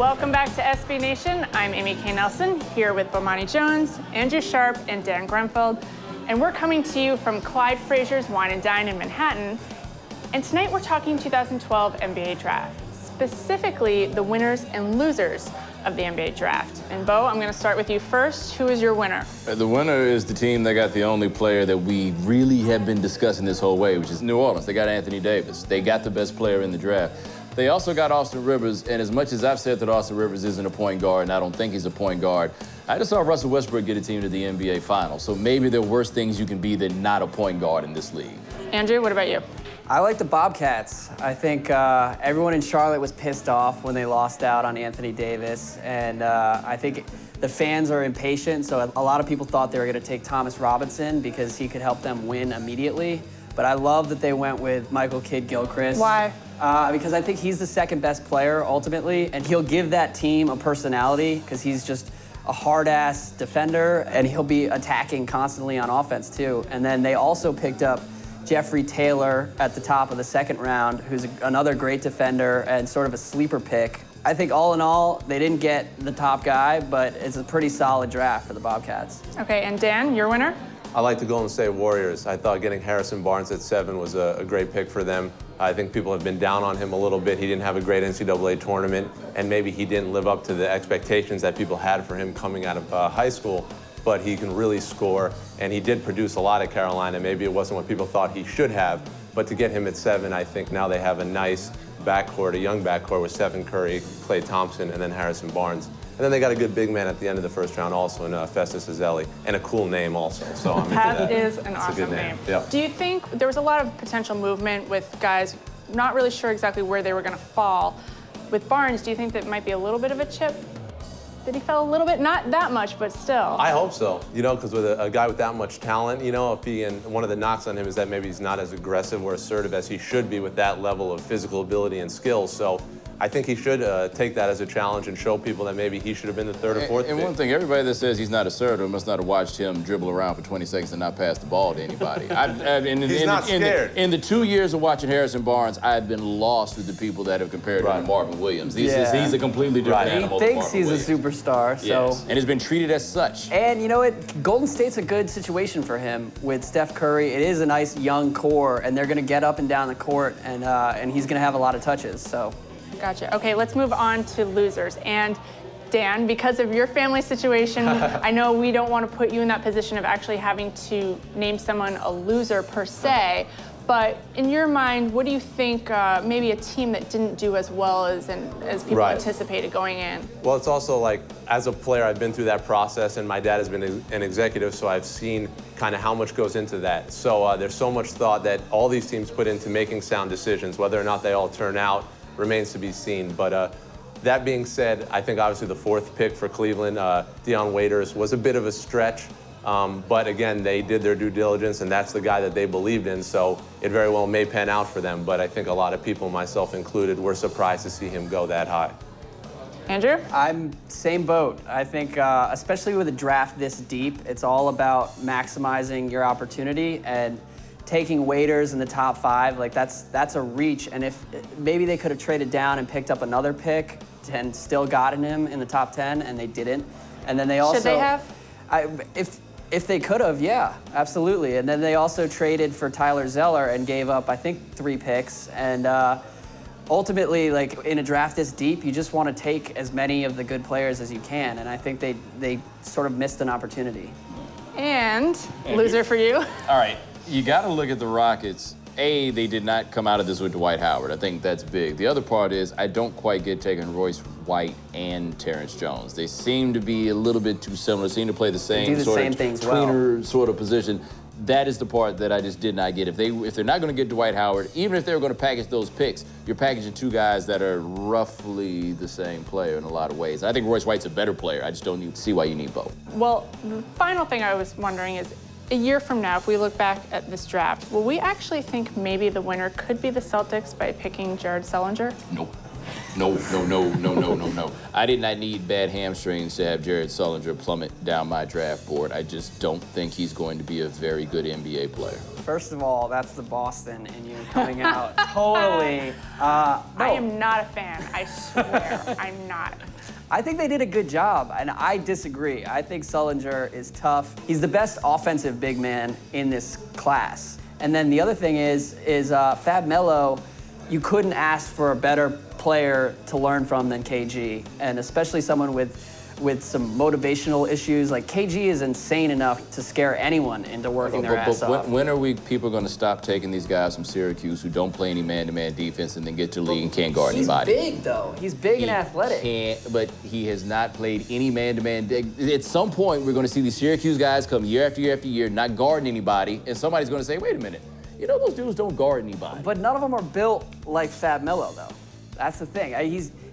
Welcome back to SB Nation. I'm Amy K. Nelson, here with Bomani Jones, Andrew Sharp, and Dan Grunfeld. And we're coming to you from Clyde Frazier's Wine and Dine in Manhattan. And tonight we're talking 2012 NBA Draft, specifically the winners and losers of the NBA Draft. And Bo, I'm gonna start with you first. Who is your winner? The winner is the team that got the only player that we really have been discussing this whole way, which is New Orleans. They got Anthony Davis. They got the best player in the draft. They also got Austin Rivers, and as much as I've said that Austin Rivers isn't a point guard, and I don't think he's a point guard, I just saw Russell Westbrook get a team to the NBA Finals. So maybe there are worse things you can be than not a point guard in this league. Andrew, what about you? I like the Bobcats. I think everyone in Charlotte was pissed off when they lost out on Anthony Davis, and I think the fans are impatient, so a lot of people thought they were going to take Thomas Robinson because he could help them win immediately. But I love that they went with Michael Kidd-Gilchrist. Why? Because I think he's the second best player ultimately, and he'll give that team a personality because he's just a hard-ass defender, and he'll be attacking constantly on offense too. And then they also picked up Jeffrey Taylor at the top of the second round, who's another great defender and sort of a sleeper pick. I think all in all, they didn't get the top guy, but it's a pretty solid draft for the Bobcats. Okay, and Dan, your winner? I like the Golden State Warriors. I thought getting Harrison Barnes at 7 was a great pick for them. I think people have been down on him a little bit. He didn't have a great NCAA tournament, and maybe he didn't live up to the expectations that people had for him coming out of high school, but he can really score, and he did produce a lot at Carolina. Maybe it wasn't what people thought he should have, but to get him at 7, I think now they have a nice backcourt, a young backcourt with Stephen Curry, Klay Thompson, and then Harrison Barnes. And then they got a good big man at the end of the first round also in Festus Ezeli, and a cool name also, so I'm into that. That is an awesome name. Yep. Do you think there was a lot of potential movement with guys not really sure exactly where they were going to fall? With Barnes, do you think that might be a little bit of a chip? That he fell a little bit, not that much, but still. I hope so, because with a guy with that much talent, if he, and one of the knocks on him is that maybe he's not as aggressive or assertive as he should be with that level of physical ability and skill. So I think he should take that as a challenge and show people that maybe he should have been the 3rd or 4th And pick. one thing, everybody that says he's not assertive must not have watched him dribble around for 20 seconds and not pass the ball to anybody. He's not scared. In the 2 years of watching Harrison Barnes, I've been lost with the people that have compared him to Marvin Williams. He's a completely different animal. He thinks he's a superstar, so. Yes. And has been treated as such. And you know what? Golden State's a good situation for him with Steph Curry. It is a nice young core, and they're going to get up and down the court, and he's going to have a lot of touches. So. Gotcha. Okay, let's move on to losers. And Dan, because of your family situation, I know we don't want to put you in that position of actually having to name someone a loser per se, but in your mind, what do you think maybe a team that didn't do as well as people anticipated going in? Well, it's also like, as a player, I've been through that process, and my dad has been an executive, so I've seen kind of how much goes into that. So there's so much thought that all these teams put into making sound decisions. Whether or not they all turn out remains to be seen. But that being said, I think obviously the 4th pick for Cleveland, Dion Waiters, was a bit of a stretch. But again, they did their due diligence, and that's the guy that they believed in, so it very well may pan out for them. But I think a lot of people, myself included, were surprised to see him go that high. Andrew? I'm same boat. I think, especially with a draft this deep, it's all about maximizing your opportunity, and taking Waiters in the top 5, like that's a reach. And if maybe they could have traded down and picked up another pick and still gotten him in the top 10, and they didn't. And then they also should they have? If they could have, yeah, absolutely. And then they also traded for Tyler Zeller and gave up, I think, 3 picks. And ultimately, like in a draft this deep, you just want to take as many of the good players as you can. And I think they sort of missed an opportunity. And loser for you. All right. You got to look at the Rockets. A, they did not come out of this with Dwight Howard. I think that's big. The other part is I don't quite get taking Royce White and Terrence Jones. They seem to be a little bit too similar. Seem to play the same sort of tweener sort of position. That is the part that I just did not get. If they're not going to get Dwight Howard, even if they were going to package those picks, you're packaging 2 guys that are roughly the same player in a lot of ways. I think Royce White's a better player. I just don't see why you need both. Well, the final thing I was wondering is, a year from now, if we look back at this draft, will we actually think maybe the winner could be the Celtics by picking Jared Sullinger? Nope. No. I did not need bad hamstrings to have Jared Sullinger plummet down my draft board. I just don't think he's going to be a very good NBA player. First of all, that's the Boston in you coming out. Totally. No. I am not a fan, I swear. I'm not. I think they did a good job, and I disagree. I think Sullinger is tough. He's the best offensive big man in this class. And then the other thing is Fab Melo, you couldn't ask for a better player to learn from than KG, and especially someone with some motivational issues. Like, KG is insane enough to scare anyone into working their ass off. When are people going to stop taking these guys from Syracuse who don't play any man-to-man defense and then get to the league and can't guard anybody? He's big, though. He's big and athletic. But he has not played any man-to-man. At some point, we're going to see these Syracuse guys come year after year after year, not guarding anybody, and somebody's going to say, wait a minute, you know those dudes don't guard anybody. But none of them are built like Fab Melo, though. That's the thing.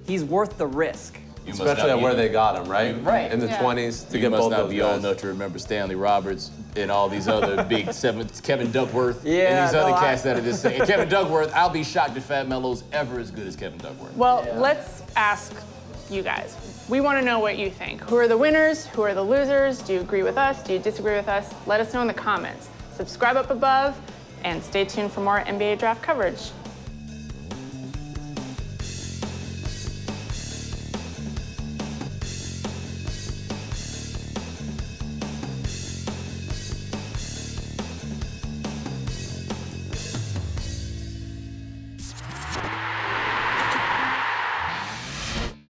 He's worth the risk. Especially at where they got him, right? Right. In the 20s to get both those guys. You must not be old enough to remember Stanley Roberts and all these other big sevens, Kevin Duckworth, and these other cats that are this thing. Kevin Duckworth, I'll be shocked if Fab Melo's ever as good as Kevin Duckworth. Well, let's ask you guys. We want to know what you think. Who are the winners? Who are the losers? Do you agree with us? Do you disagree with us? Let us know in the comments. Subscribe up above, and stay tuned for more NBA draft coverage.